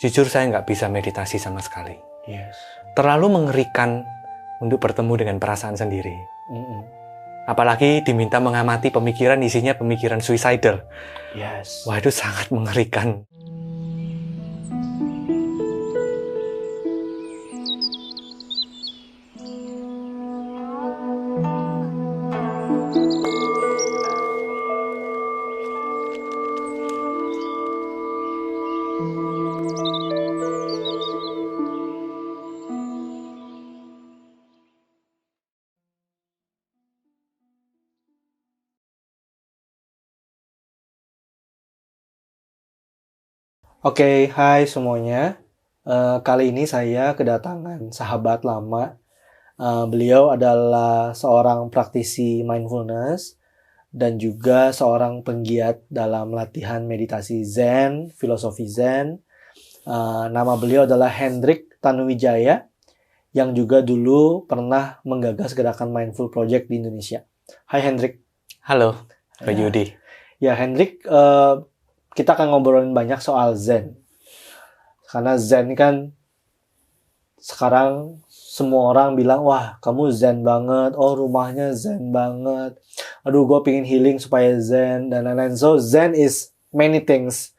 jujur saya nggak bisa meditasi sama sekali. Yes. Terlalu mengerikan untuk bertemu dengan perasaan sendiri. Apalagi diminta mengamati pemikiran, isinya pemikiran suicidal. Yes. Wah, itu sangat mengerikan. Oke, hai semuanya. Kali ini saya kedatangan sahabat lama. Beliau adalah seorang praktisi mindfulness dan juga seorang penggiat dalam latihan meditasi Zen, filosofi Zen. Nama beliau adalah Hendrik Tanuwijaya, yang juga dulu pernah menggagas gerakan Mindful Project di Indonesia. Hai Hendrik. Halo, Pak Yudi. Ya Hendrik, kita akan ngobrolin banyak soal Zen. Karena Zen kan sekarang semua orang bilang, wah kamu Zen banget, oh rumahnya Zen banget, aduh gue pengen healing supaya Zen, dan lain-lain. So Zen is many things,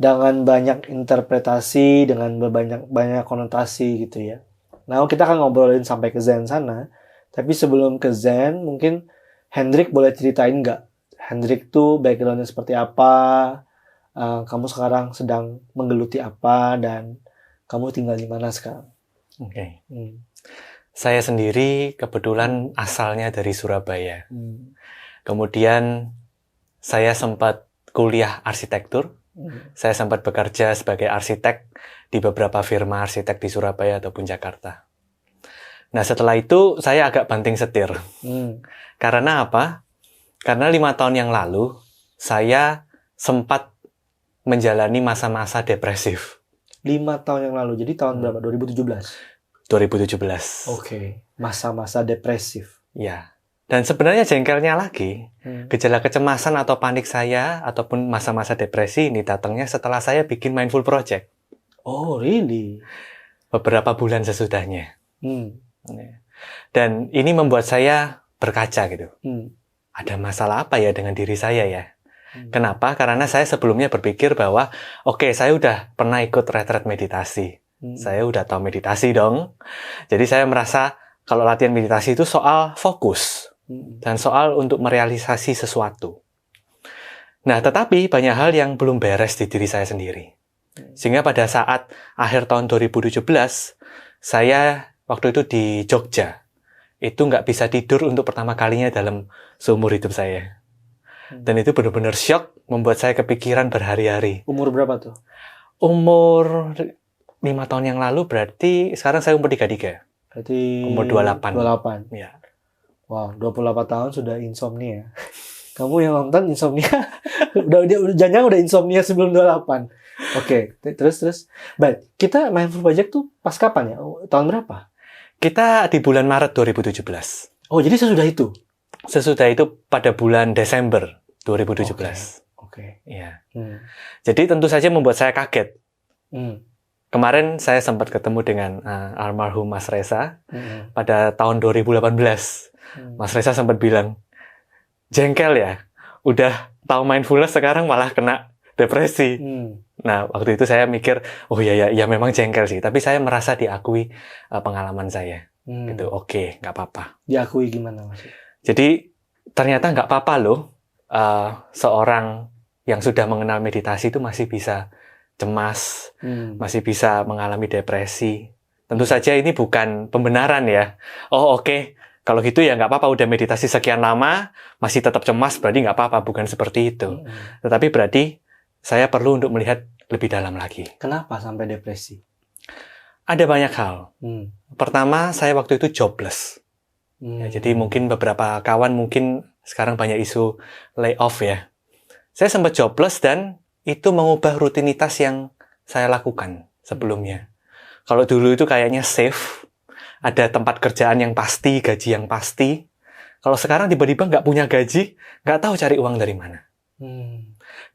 dengan banyak interpretasi, dengan banyak konotasi gitu ya. Nah kita akan ngobrolin sampai ke Zen sana. Tapi sebelum ke Zen, mungkin Hendrik boleh ceritain nggak? Hendrik tuh backgroundnya seperti apa? Kamu sekarang sedang menggeluti apa, dan kamu tinggal di mana sekarang? Oke. Saya sendiri kebetulan asalnya dari Surabaya. Kemudian saya sempat kuliah arsitektur. Saya sempat bekerja sebagai arsitek di beberapa firma arsitek di Surabaya ataupun Jakarta. Nah setelah itu saya agak banting setir. Karena apa? Karena 5 tahun yang lalu saya sempat menjalani masa-masa depresif. 5 tahun yang lalu, jadi tahun berapa? 2017? 2017. Oke, masa-masa depresif. Ya, dan sebenarnya jengkelnya lagi, gejala kecemasan atau panik saya, ataupun masa-masa depresi ini datangnya setelah saya bikin Mindful Project. Oh, really? Beberapa bulan sesudahnya. Dan ini membuat saya berkaca gitu. Ada masalah apa ya dengan diri saya ya? Kenapa? Karena saya sebelumnya berpikir bahwa oke, saya udah pernah ikut retret meditasi. Saya udah tahu meditasi dong. Jadi saya merasa kalau latihan meditasi itu soal fokus dan soal untuk merealisasi sesuatu. Nah, tetapi banyak hal yang belum beres di diri saya sendiri. Sehingga pada saat akhir tahun 2017, saya waktu itu di Jogja. Itu nggak bisa tidur untuk pertama kalinya dalam seumur hidup saya. Dan itu benar-benar shock, membuat saya kepikiran berhari-hari. Umur berapa tuh? Umur 5 tahun yang lalu, berarti sekarang saya umur 33. Berarti umur 28. 28. Ya. Wow, 28 tahun sudah insomnia. Kamu yang nonton insomnia, jangan udah insomnia sebelum 28. Oke, terus. Baik, kita Mindful Project tuh pas kapan ya? Tahun berapa? Kita di bulan Maret 2017. Oh, jadi sesudah itu? Sesudah itu pada bulan Desember 2017. Oke. Ya. Jadi tentu saja membuat saya kaget. Kemarin saya sempat ketemu dengan almarhum Mas Reza pada tahun 2018. Mas Reza sempat bilang, jengkel ya, udah tahu mindfulness sekarang malah kena depresi. Nah, waktu itu saya mikir, oh ya memang jengkel sih. Tapi saya merasa diakui pengalaman saya. Gitu, oke, nggak apa-apa. Diakui gimana maksudnya? Jadi ternyata nggak apa-apa loh, seorang yang sudah mengenal meditasi itu masih bisa cemas, masih bisa mengalami depresi. Tentu saja ini bukan pembenaran ya. Oh oke, kalau gitu ya nggak apa-apa, udah meditasi sekian lama, masih tetap cemas, berarti nggak apa-apa, bukan seperti itu. Tetapi berarti saya perlu untuk melihat lebih dalam lagi. Kenapa sampai depresi? Ada banyak hal. Pertama, saya waktu itu jobless. Ya, jadi mungkin beberapa kawan mungkin sekarang banyak isu layoff ya. Saya sempat jobless dan itu mengubah rutinitas yang saya lakukan sebelumnya. Kalau dulu itu kayaknya safe, ada tempat kerjaan yang pasti, gaji yang pasti. Kalau sekarang tiba-tiba nggak punya gaji, nggak tahu cari uang dari mana.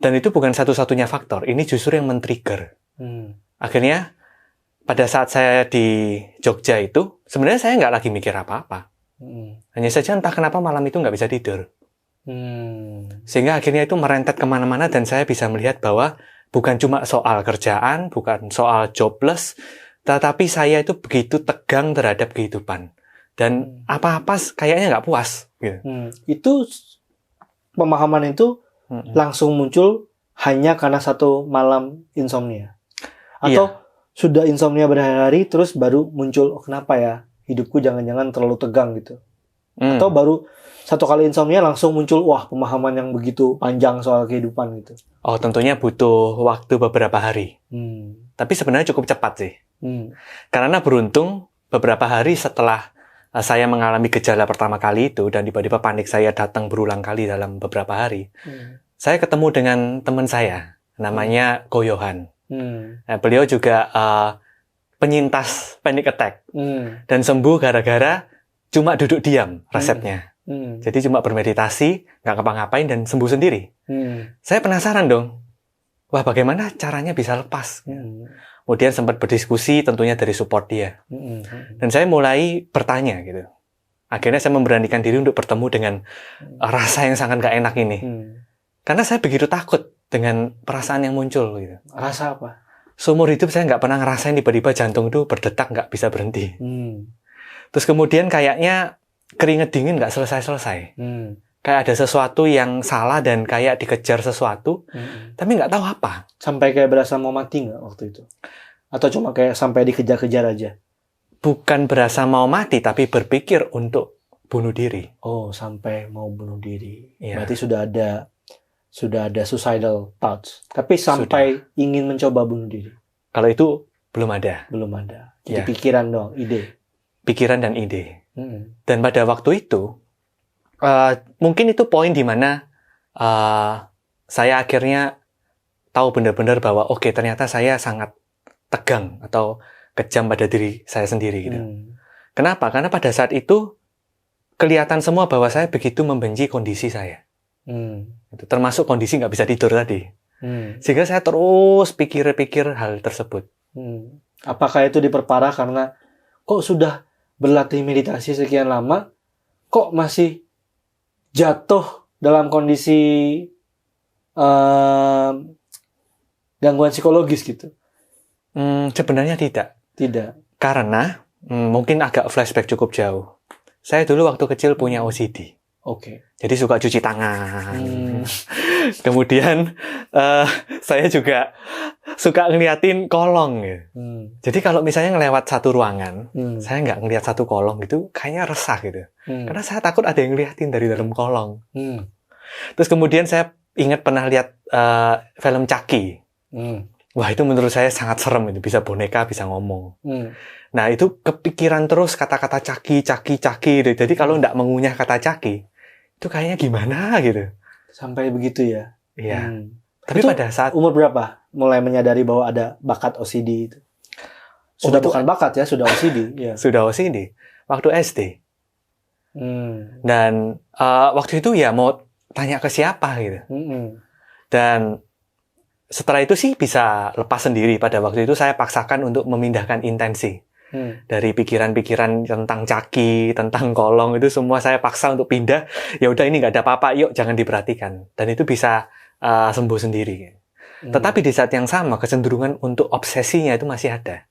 Dan itu bukan satu-satunya faktor, ini justru yang men-trigger. Akhirnya pada saat saya di Jogja itu, sebenarnya saya nggak lagi mikir apa-apa. Hanya saja entah kenapa malam itu nggak bisa tidur. Sehingga akhirnya itu merentet kemana-mana dan saya bisa melihat bahwa bukan cuma soal kerjaan, bukan soal jobless, tetapi saya itu begitu tegang terhadap kehidupan. Dan apa-apa kayaknya nggak puas. Gitu. Itu pemahaman itu langsung muncul hanya karena satu malam insomnia? Atau sudah insomnia berhari-hari terus baru muncul, oh, kenapa ya hidupku jangan-jangan terlalu tegang gitu? Atau baru satu kali insomnia langsung muncul, wah, pemahaman yang begitu panjang soal kehidupan gitu? Oh, tentunya butuh waktu beberapa hari. Tapi sebenarnya cukup cepat sih. Karena beruntung beberapa hari setelah saya mengalami gejala pertama kali itu dan tiba-tiba panik saya datang berulang kali dalam beberapa hari, saya ketemu dengan teman saya, namanya Ko Yohan. Nah, beliau juga penyintas panic attack dan sembuh gara-gara cuma duduk diam resepnya. Jadi cuma bermeditasi, nggak ngapa-ngapain dan sembuh sendiri. Saya penasaran dong, wah, bagaimana caranya bisa lepas? Kemudian sempat berdiskusi tentunya dari support dia. Dan saya mulai bertanya gitu. Akhirnya saya memberanikan diri untuk bertemu dengan rasa yang sangat nggak enak ini. Karena saya begitu takut dengan perasaan yang muncul gitu. Rasa apa? Seumur hidup saya nggak pernah ngerasain tiba-tiba jantung itu berdetak nggak bisa berhenti. Terus kemudian kayaknya keringet dingin nggak selesai-selesai. Kayak ada sesuatu yang salah dan kayak dikejar sesuatu, tapi nggak tahu apa. Sampai kayak berasa mau mati nggak waktu itu? Atau cuma kayak sampai dikejar-kejar aja? Bukan berasa mau mati, tapi berpikir untuk bunuh diri. Oh, sampai mau bunuh diri. Iya. Berarti sudah ada suicidal thoughts. Tapi sampai ingin mencoba bunuh diri. Kalau itu belum ada. Belum ada. Jadi Ya. pikiran dong, ide. Pikiran dan ide. Dan pada waktu itu, mungkin itu poin di mana saya akhirnya tahu benar-benar bahwa oke, ternyata saya sangat tegang atau kejam pada diri saya sendiri gitu. Kenapa? Karena pada saat itu kelihatan semua bahwa saya begitu membenci kondisi saya. Termasuk kondisi nggak bisa tidur tadi. Sehingga saya terus pikir-pikir hal tersebut. Apakah itu diperparah karena kok sudah berlatih meditasi sekian lama, kok masih jatuh dalam kondisi gangguan psikologis gitu? Sebenarnya tidak. Tidak. Karena mungkin agak flashback cukup jauh. Saya dulu waktu kecil punya OCD. Oke. Jadi suka cuci tangan. Kemudian saya juga suka ngeliatin kolong. Gitu. Jadi kalau misalnya ngelewat satu ruangan, saya nggak ngeliat satu kolong gitu, kayaknya resah gitu. Karena saya takut ada yang ngeliatin dari dalam kolong. Terus kemudian saya ingat pernah lihat film Chucky. Wah, itu menurut saya sangat serem, itu bisa boneka, bisa ngomong. Nah, itu kepikiran terus kata-kata Chucky gitu. Jadi kalau nggak mengunyah kata Chucky, itu kayaknya gimana gitu. Sampai begitu ya? Iya. Tapi itu pada saat umur berapa mulai menyadari bahwa ada bakat OCD itu? Sudah bukan bakat ya, sudah OCD. Ya. Sudah OCD. Waktu SD. Dan waktu itu ya mau tanya ke siapa gitu. Dan setelah itu sih bisa lepas sendiri. Pada waktu itu saya paksakan untuk memindahkan intensi. Dari pikiran-pikiran tentang Chucky, tentang kolong, itu semua saya paksa untuk pindah. Ya udah, ini nggak ada apa-apa, yuk jangan diperhatikan. Dan itu bisa sembuh sendiri. Tetapi di saat yang sama, kecenderungan untuk obsesinya itu masih ada.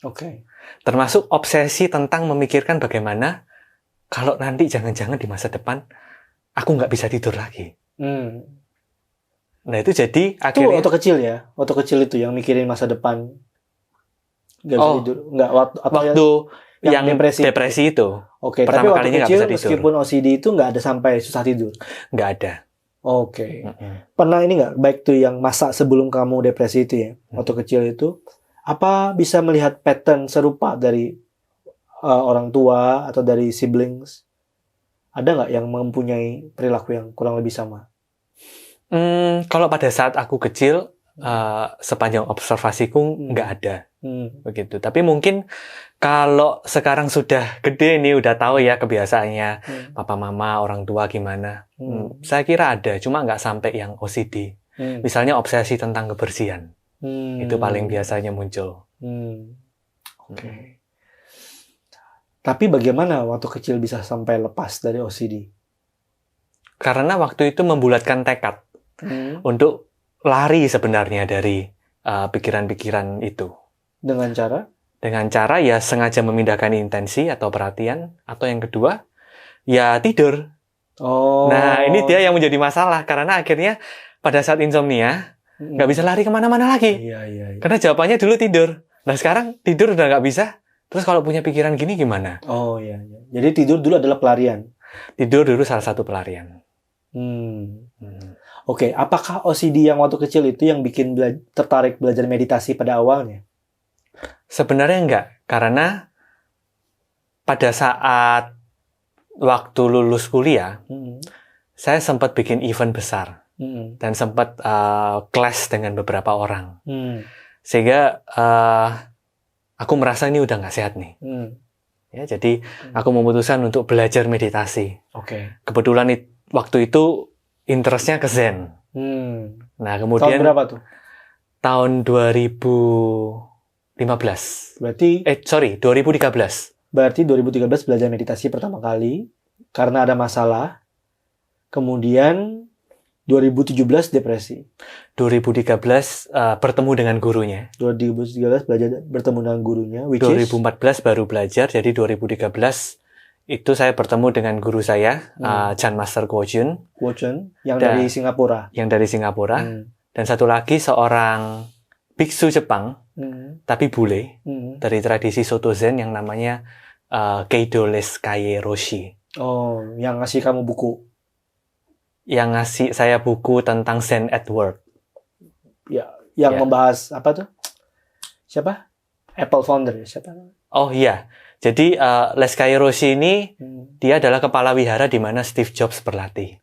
Oke. Termasuk obsesi tentang memikirkan bagaimana kalau nanti jangan-jangan di masa depan aku nggak bisa tidur lagi. Nah itu jadi akhirnya... Itu waktu kecil ya? Waktu kecil itu yang mikirin masa depan nggak bisa tidur? Nggak, waktu yang depresi itu. Oke, tapi pertama waktu kalinya kecil nggak bisa tidur. meskipun OCD itu nggak ada sampai susah tidur? Nggak ada. Oke. Pernah ini nggak, baik tuh yang masa sebelum kamu depresi itu ya, waktu kecil itu, apa bisa melihat pattern serupa dari orang tua atau dari siblings? Ada nggak yang mempunyai perilaku yang kurang lebih sama? Kalau pada saat aku kecil, sepanjang observasiku nggak ada. Begitu. Tapi mungkin kalau sekarang sudah gede nih, udah tahu ya kebiasaannya papa mama, orang tua gimana. Saya kira ada, cuma nggak sampai yang OCD. Misalnya obsesi tentang kebersihan. Itu paling biasanya muncul. Oke. Tapi bagaimana waktu kecil bisa sampai lepas dari OCD? Karena waktu itu membulatkan tekad untuk lari sebenarnya dari pikiran-pikiran itu. Dengan cara? Dengan cara ya sengaja memindahkan intensi atau perhatian. Atau yang kedua, ya tidur. Oh. Nah, ini dia yang menjadi masalah. Karena akhirnya pada saat insomnia, nggak bisa lari kemana-mana lagi. Iya. Karena jawabannya dulu tidur. Nah, sekarang tidur udah nggak bisa. Terus kalau punya pikiran gini gimana? Oh iya. Jadi tidur dulu adalah pelarian? Tidur dulu salah satu pelarian. Oke, apakah OCD yang waktu kecil itu yang bikin tertarik belajar meditasi pada awalnya? Sebenarnya enggak. Karena pada saat waktu lulus kuliah, saya sempat bikin event besar. Dan sempat clash dengan beberapa orang. Sehingga aku merasa ini udah nggak sehat nih. Ya, jadi aku memutuskan untuk belajar meditasi. Kebetulan waktu itu interestnya ke Zen. Nah, kemudian tahun berapa tuh? Tahun 2015. Berarti 2013. Berarti 2013 belajar meditasi pertama kali karena ada masalah. Kemudian 2017 depresi. 2013 bertemu dengan gurunya. 2013 belajar bertemu dengan gurunya. 2014 baru belajar, jadi 2013 itu saya bertemu dengan guru saya, Chan Master Guo Jun. Yang dari Singapura. Dan satu lagi seorang biksu Jepang, tapi bule, dari tradisi Soto Zen yang namanya Keido Leskaye Roshi. Oh, yang ngasih kamu buku. Yang ngasih saya buku tentang Zen at Work. Ya, yang membahas apa tuh? Siapa? Apple founder, siapa? Oh iya. Jadi Leskaye Roshi ini dia adalah kepala wihara di mana Steve Jobs berlatih.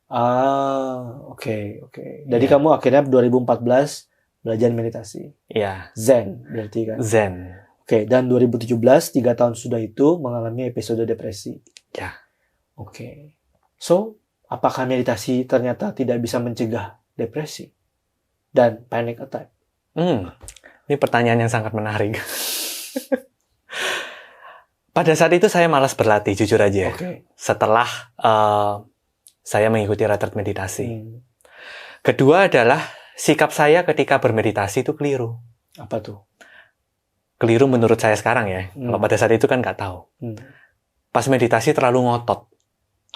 Oke. Jadi kamu akhirnya 2014 belajar meditasi. Iya. Zen berarti kan? Zen. Oke, dan 2017 3 tahun sudah itu mengalami episode depresi. Ya. Oke. So, apakah meditasi ternyata tidak bisa mencegah depresi dan panic attack? Ini pertanyaan yang sangat menarik. Pada saat itu saya malas berlatih, jujur aja. Setelah saya mengikuti retret meditasi. Kedua adalah sikap saya ketika bermeditasi itu keliru. Apa tuh? Keliru menurut saya sekarang ya. Kalau pada saat itu kan nggak tahu. Pas meditasi terlalu ngotot.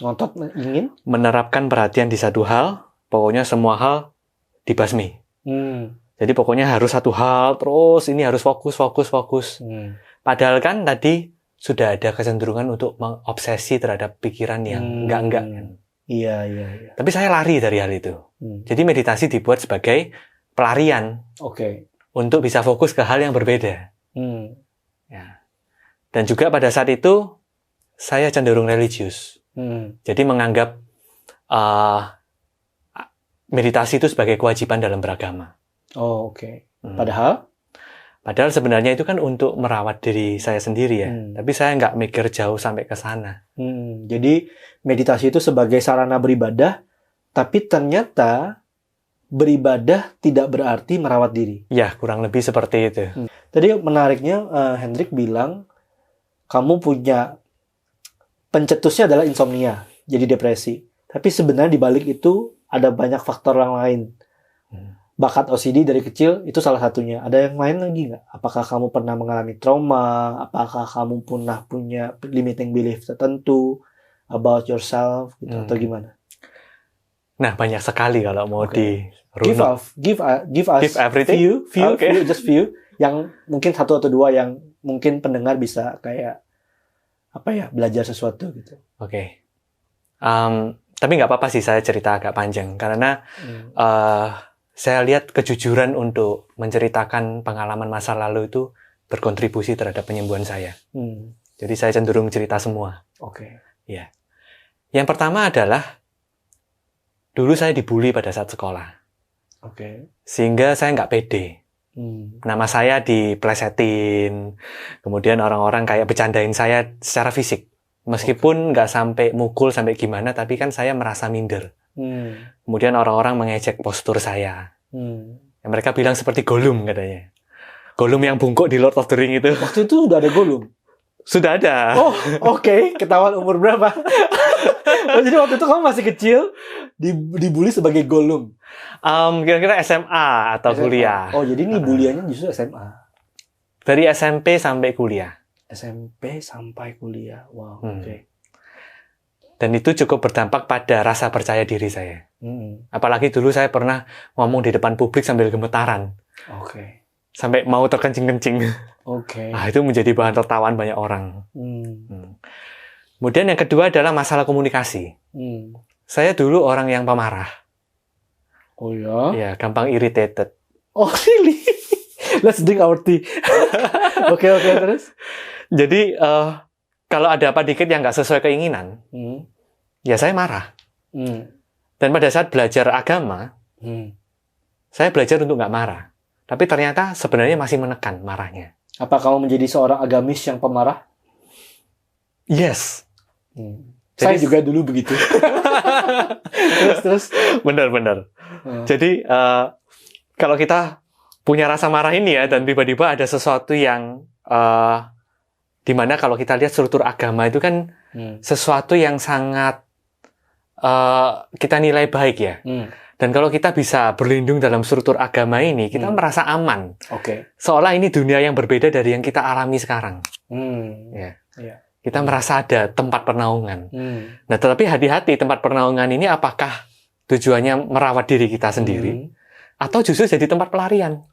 Ngotot ingin? Menerapkan perhatian di satu hal, pokoknya semua hal dibasmi. Jadi pokoknya harus satu hal, terus ini harus fokus. Padahal kan tadi sudah ada kecenderungan untuk mengobsesi terhadap pikiran yang enggak. Iya. Tapi saya lari dari hal itu. Jadi meditasi dibuat sebagai pelarian. Untuk bisa fokus ke hal yang berbeda. Ya. Dan juga pada saat itu, saya cenderung religius. Jadi menganggap meditasi itu sebagai kewajiban dalam beragama. Padahal sebenarnya itu kan untuk merawat diri saya sendiri ya. Tapi saya nggak mikir jauh sampai ke sana. Jadi meditasi itu sebagai sarana beribadah, tapi ternyata beribadah tidak berarti merawat diri. Ya, kurang lebih seperti itu. Tadi menariknya Hendrik bilang, kamu punya pencetusnya adalah insomnia, jadi depresi. Tapi sebenarnya di balik itu ada banyak faktor yang lain. Bakat OCD dari kecil itu salah satunya. Ada yang lain lagi nggak? Apakah kamu pernah mengalami trauma? Apakah kamu pernah punya limiting belief tertentu about yourself gitu, atau gimana? Nah, banyak sekali kalau mau give us everything? few yang mungkin satu atau dua yang mungkin pendengar bisa kayak belajar sesuatu gitu. Tapi nggak apa-apa sih saya cerita agak panjang karena saya lihat kejujuran untuk menceritakan pengalaman masa lalu itu berkontribusi terhadap penyembuhan saya. Jadi saya cenderung cerita semua. Ya. Yang pertama adalah dulu saya dibully pada saat sekolah. Sehingga saya nggak pede. Nama saya diplesetin. Kemudian orang-orang kayak bercandain saya secara fisik. Meskipun nggak sampai mukul sampai gimana, tapi kan saya merasa minder. Kemudian orang-orang mengejek postur saya. Mereka bilang seperti Gollum katanya. Gollum yang bungkuk di Lord of the Ring itu. Waktu itu udah ada Gollum. Sudah ada. Oh, oke. Ketahuan umur berapa? Oh, jadi waktu itu kamu masih kecil, dibully sebagai Gollum. Kira-kira SMA atau SMA. kuliah. Oh, jadi ini buliannya justru SMA. Dari SMP sampai kuliah. SMP sampai kuliah. Wow, oke. Dan itu cukup berdampak pada rasa percaya diri saya. Apalagi dulu saya pernah ngomong di depan publik sambil gemetaran. Oke. Sampai mau terkencing-kencing. Oke. Nah, itu menjadi bahan tertawaan banyak orang. Kemudian yang kedua adalah masalah komunikasi. Saya dulu orang yang pemarah. Oh ya? Ya, gampang irritated. Oh, really? Let's drink our tea. Oke, terus? Jadi, kalau ada apa dikit yang nggak sesuai keinginan, ya saya marah. Dan pada saat belajar agama, saya belajar untuk nggak marah. Tapi ternyata sebenarnya masih menekan marahnya. Apa kamu menjadi seorang agamis yang pemarah? Yes. Saya juga dulu begitu. terus. Benar. Jadi, kalau kita punya rasa marah ini ya, dan tiba-tiba ada sesuatu yang dimana kalau kita lihat struktur agama itu kan sesuatu yang sangat kita nilai baik ya. Dan kalau kita bisa berlindung dalam struktur agama ini, kita merasa aman. Seolah ini dunia yang berbeda dari yang kita alami sekarang. Ya. Kita merasa ada tempat pernaungan. Nah, tetapi hati-hati, tempat pernaungan ini apakah tujuannya merawat diri kita sendiri, atau justru jadi tempat pelarian?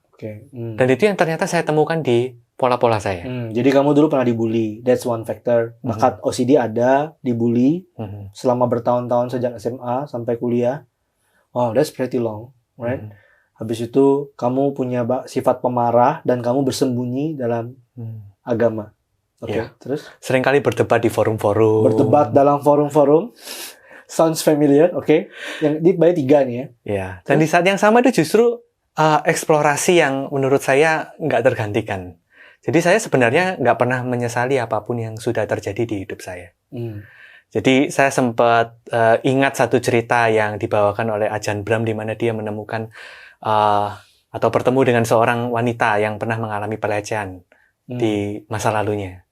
Dan itu yang ternyata saya temukan di pola-pola saya. Jadi kamu dulu pernah dibully, that's one factor. Bakat OCD ada, dibully selama bertahun-tahun sejak SMA sampai kuliah. Wow, that's pretty long, right? Habis itu kamu punya sifat pemarah dan kamu bersembunyi dalam agama. Terus? Seringkali berdebat di forum-forum. Berdebat dalam forum-forum. Sounds familiar, Yang dibayar 3 nih ya. Ya. Dan di saat yang sama itu justru eksplorasi yang menurut saya nggak tergantikan. Jadi saya sebenarnya nggak pernah menyesali apapun yang sudah terjadi di hidup saya. Jadi saya sempat ingat satu cerita yang dibawakan oleh Ajahn Brahm di mana dia menemukan atau bertemu dengan seorang wanita yang pernah mengalami pelecehan di masa lalunya.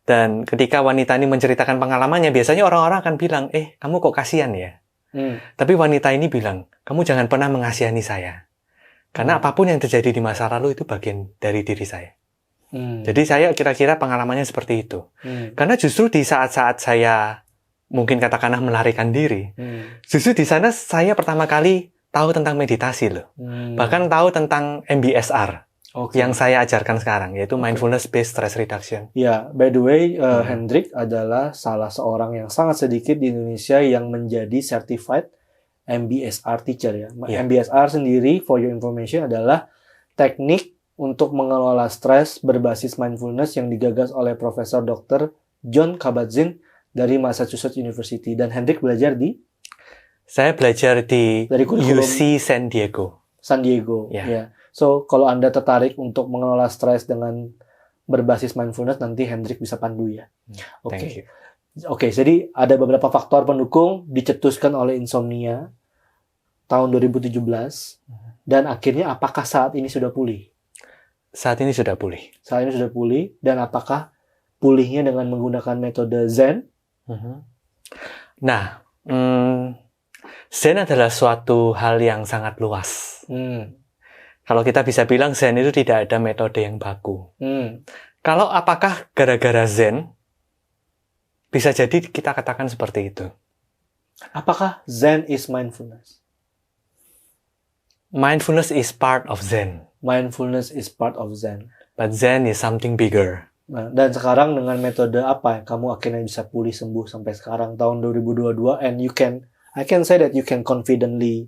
Dan ketika wanita ini menceritakan pengalamannya, biasanya orang-orang akan bilang, kamu kok kasihan ya? Tapi wanita ini bilang, kamu jangan pernah mengasihani saya. Karena apapun yang terjadi di masa lalu itu bagian dari diri saya. Jadi saya kira-kira pengalamannya seperti itu. Karena justru di saat-saat saya mungkin katakanlah melarikan diri, justru di sana saya pertama kali tahu tentang meditasi loh. Bahkan tahu tentang MBSR yang saya ajarkan sekarang, yaitu Mindfulness Based Stress Reduction. Ya, by the way, Hendrik adalah salah seorang yang sangat sedikit di Indonesia yang menjadi certified MBSR teacher ya. MBSR sendiri, for your information, adalah teknik untuk mengelola stres berbasis mindfulness yang digagas oleh Profesor Dr. Jon Kabat-Zinn dari Massachusetts University. Dan Hendrik belajar di? Saya belajar di UC San Diego. San Diego, ya. So, kalau Anda tertarik untuk mengelola stres dengan berbasis mindfulness, nanti Hendrik bisa pandu ya. Oke, jadi ada beberapa faktor pendukung dicetuskan oleh insomnia tahun 2017 dan akhirnya apakah saat ini sudah pulih? Saat ini sudah pulih. Saat ini sudah pulih dan apakah pulihnya dengan menggunakan metode Zen? Nah, Zen adalah suatu hal yang sangat luas. Kalau kita bisa bilang Zen itu tidak ada metode yang baku. Kalau apakah gara-gara Zen? Bisa jadi kita katakan seperti itu. Apakah Zen is mindfulness? Mindfulness is part of Zen. Mindfulness is part of Zen. But Zen is something bigger. Nah, dan sekarang dengan metode apa yang kamu akhirnya bisa pulih sembuh sampai sekarang tahun 2022 and I can say that you can confidently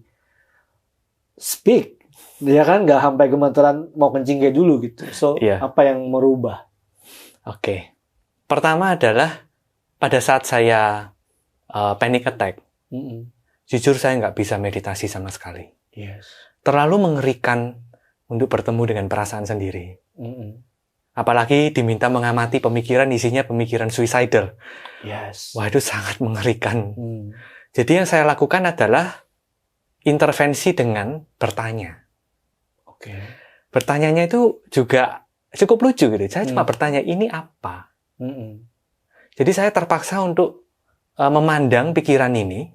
speak. Ya kan, nggak sampai gemeteran mau kencing kayak dulu gitu. So, apa yang merubah? Pertama adalah pada saat saya panic attack, jujur saya nggak bisa meditasi sama sekali. Terlalu mengerikan untuk bertemu dengan perasaan sendiri. Apalagi diminta mengamati pemikiran, isinya pemikiran suicidal. Wah, itu sangat mengerikan. Jadi yang saya lakukan adalah intervensi dengan bertanya. Oke. Bertanyanya itu juga cukup lucu gitu. Saya cuma bertanya, ini apa? Jadi saya terpaksa untuk memandang pikiran ini,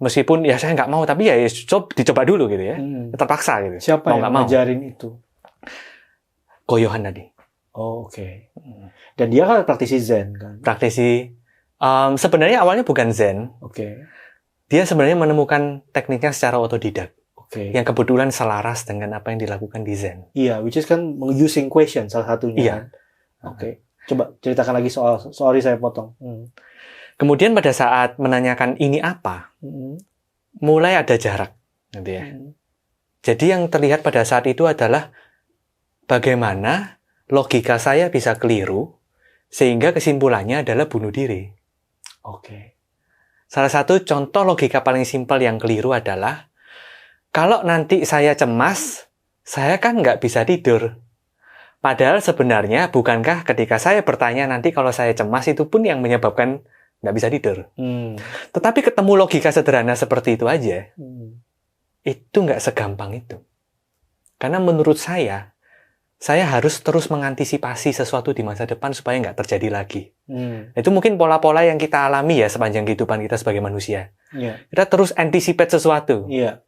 meskipun ya saya nggak mau, tapi ya dicoba dulu gitu ya. Terpaksa gitu. Siapa yang ngajarin itu? Ko Yohan tadi. Oh, oke. Dan dia kan praktisi Zen kan? Praktisi. Sebenarnya awalnya bukan Zen. Oke. Dia sebenarnya menemukan tekniknya secara otodidak. Oke. Yang kebetulan selaras dengan apa yang dilakukan di Zen. Iya, which is kan using question salah satunya. Iya. Kan? Oke. Coba ceritakan lagi sorry saya potong. Kemudian pada saat menanyakan ini apa, mulai ada jarak, gitu ya. Jadi yang terlihat pada saat itu adalah bagaimana logika saya bisa keliru, sehingga kesimpulannya adalah bunuh diri. Oke. Salah satu contoh logika paling simpel yang keliru adalah, kalau nanti saya cemas, saya kan nggak bisa tidur. Padahal sebenarnya, bukankah ketika saya bertanya nanti kalau saya cemas itu pun yang menyebabkan nggak bisa tidur. Tetapi ketemu logika sederhana seperti itu aja, itu nggak segampang itu. Karena menurut saya harus terus mengantisipasi sesuatu di masa depan supaya nggak terjadi lagi. Itu mungkin pola-pola yang kita alami ya sepanjang kehidupan kita sebagai manusia. Yeah. Kita terus anticipate sesuatu. Yeah.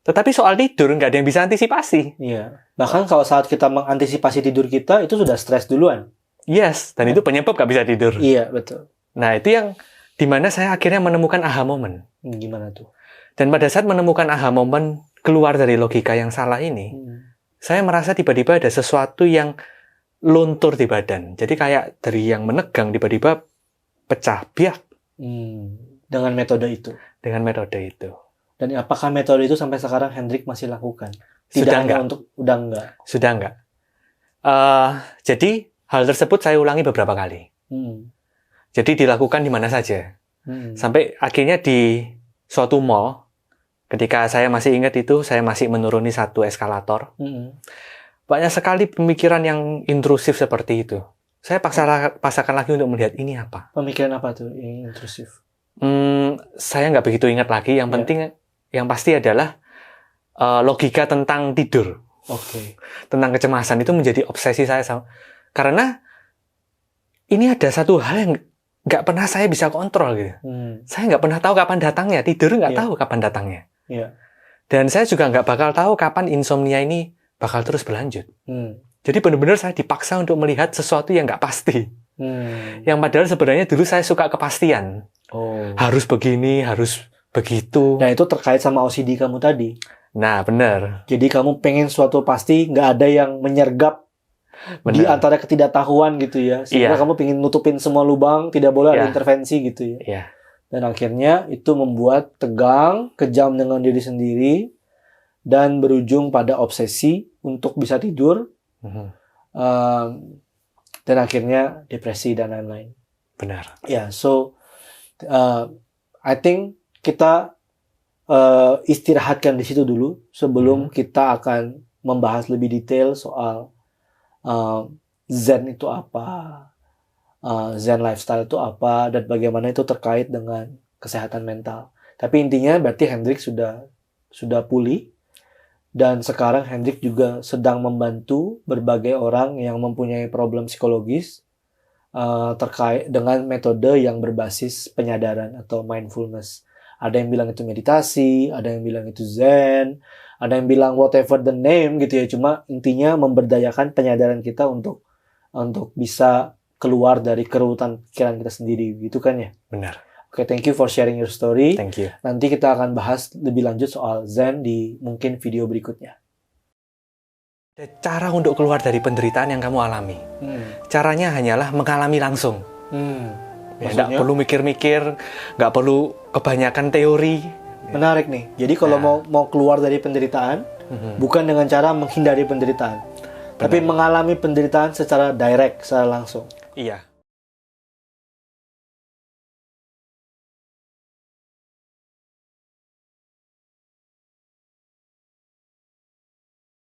Tetapi soal tidur nggak ada yang bisa antisipasi. Yeah. Bahkan kalau saat kita mengantisipasi tidur kita, itu sudah stres duluan. Yes, dan itu penyebab nggak bisa tidur. Iya, betul. Nah, itu yang dimana saya akhirnya menemukan aha moment. Gimana tuh? Dan pada saat menemukan aha moment, keluar dari logika yang salah ini, saya merasa tiba-tiba ada sesuatu yang luntur di badan. Jadi kayak dari yang menegang, tiba-tiba pecah, biak. Dengan metode itu? Dengan metode itu. Dan apakah metode itu sampai sekarang Hendrik masih lakukan? Sudah enggak. Udah enggak? Sudah enggak. Jadi, hal tersebut saya ulangi beberapa kali. Jadi dilakukan di mana saja. Sampai akhirnya di suatu mall, ketika saya masih ingat itu, saya masih menuruni satu eskalator. Banyak sekali pemikiran yang intrusif seperti itu. Saya paksakan lagi untuk melihat ini apa. Pemikiran apa tuh yang intrusif? Saya nggak begitu ingat lagi. Yang penting, yang pasti adalah logika tentang tidur. Oke. Tentang kecemasan itu menjadi obsesi saya. Karena ini ada satu hal yang nggak pernah saya bisa kontrol gitu. Saya nggak pernah tahu kapan datangnya. Tidur nggak tahu kapan datangnya. Dan saya juga nggak bakal tahu kapan insomnia ini bakal terus berlanjut. Jadi benar-benar saya dipaksa untuk melihat sesuatu yang nggak pasti. Yang padahal sebenarnya dulu saya suka kepastian. Harus begini, harus begitu. Nah, itu terkait sama OCD kamu tadi. Nah, benar. Jadi kamu pengen suatu pasti, nggak ada yang menyergap di antara ketidaktahuan gitu ya. Sehingga kamu pengen nutupin semua lubang, tidak boleh ada intervensi gitu ya. Dan akhirnya itu membuat tegang, kejam dengan diri sendiri, dan berujung pada obsesi untuk bisa tidur. Dan akhirnya depresi dan lain-lain. Benar. Ya, so I think kita istirahatkan di situ dulu sebelum kita akan membahas lebih detail soal Zen itu apa, Zen lifestyle itu apa, dan bagaimana itu terkait dengan kesehatan mental. Tapi intinya berarti Hendrik sudah pulih, dan sekarang Hendrik juga sedang membantu berbagai orang yang mempunyai problem psikologis terkait dengan metode yang berbasis penyadaran atau mindfulness. Ada yang bilang itu meditasi, ada yang bilang itu Zen, ada yang bilang whatever the name gitu ya. Cuma intinya memberdayakan penyadaran kita untuk bisa keluar dari kerutan pikiran kita sendiri, gitu kan ya? Benar. Oke, thank you for sharing your story. Thank you. Nanti kita akan bahas lebih lanjut soal Zen di mungkin video berikutnya. Cara untuk keluar dari penderitaan yang kamu alami. Caranya hanyalah mengalami langsung. Nggak perlu mikir-mikir, nggak perlu kebanyakan teori. Menarik nih. Jadi kalau mau keluar dari penderitaan, bukan dengan cara menghindari penderitaan, tapi mengalami penderitaan secara direct, secara langsung. Iya.